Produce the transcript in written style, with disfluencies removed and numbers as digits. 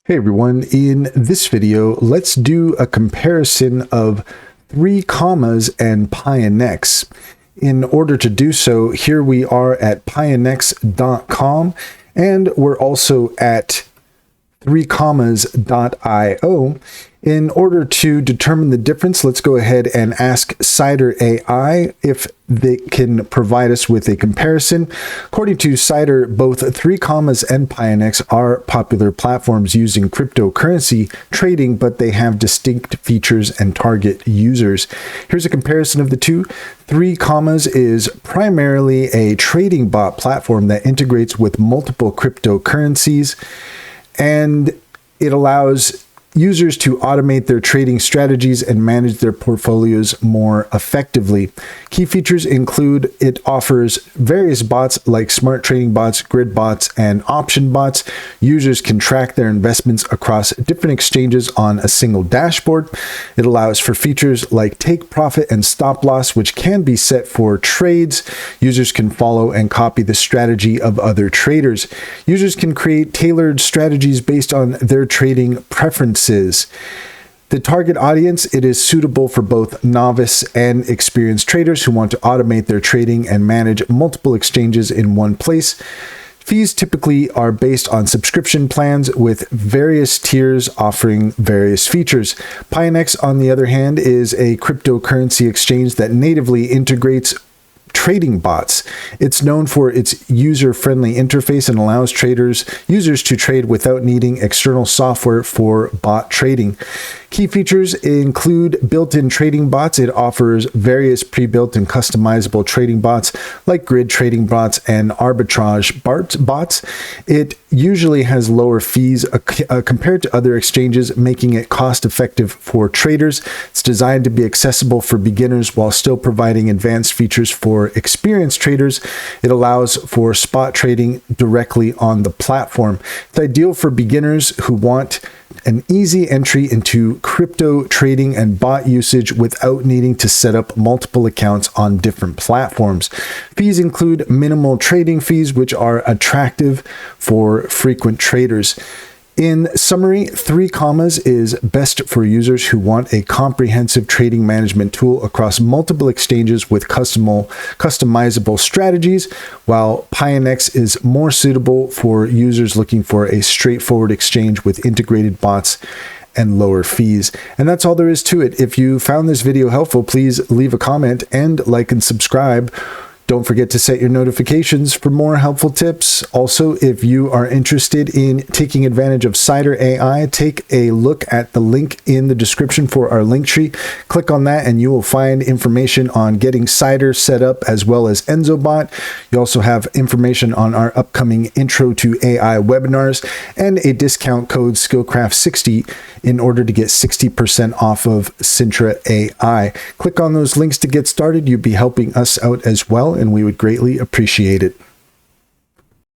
Hey everyone, in this video, let's do a comparison of 3Commas and Pionex. In order to do so, here we are at Pionex.com, and we're also at 3Commas.io. In order to determine the difference, let's go ahead and ask Cider AI if they can provide us with a comparison. According to Cider, both 3Commas and Pionex are popular platforms using cryptocurrency trading, but they have distinct features and target users. Here's a comparison of the two. 3Commas is primarily a trading bot platform that integrates with multiple cryptocurrencies, and it allows users to automate their trading strategies and manage their portfolios more effectively. Key features include it offers various bots like smart trading bots, grid bots, and option bots. Users can track their investments across different exchanges on a single dashboard. It allows for features like take profit and stop loss, which can be set for trades. Users can follow and copy the strategy of other traders. Users can create tailored strategies based on their trading preferences. The target audience, it is suitable for both novice and experienced traders who want to automate their trading and manage multiple exchanges in one place. Fees typically are based on subscription plans with various tiers offering various features. Pionex, on the other hand, is a cryptocurrency exchange that natively integrates trading bots. It's known for its user-friendly interface and allows users to trade without needing external software for bot trading. Key features include built-in trading bots. It offers various pre-built and customizable trading bots like grid trading bots and arbitrage bots. It usually has lower fees compared to other exchanges, making it cost-effective for traders. It's designed to be accessible for beginners while still providing advanced features for experienced traders. It allows for spot trading directly on the platform. It's ideal for beginners who want an easy entry into crypto trading and bot usage without needing to set up multiple accounts on different platforms. Fees include minimal trading fees, which are attractive for frequent traders. In summary, 3Commas is best for users who want a comprehensive trading management tool across multiple exchanges with customizable strategies, while Pionex is more suitable for users looking for a straightforward exchange with integrated bots and lower fees. And that's all there is to it. If you found this video helpful, please leave a comment and like and subscribe. Don't forget to set your notifications for more helpful tips. Also, if you are interested in taking advantage of Cider AI, take a look at the link in the description for our link tree. Click on that and you will find information on getting Cider set up as well as EnzoBot. You also have information on our upcoming Intro to AI webinars and a discount code Skillcraft60 in order to get 60% off of Sintra AI. Click on those links to get started. You'd be helping us out as well, and we would greatly appreciate it.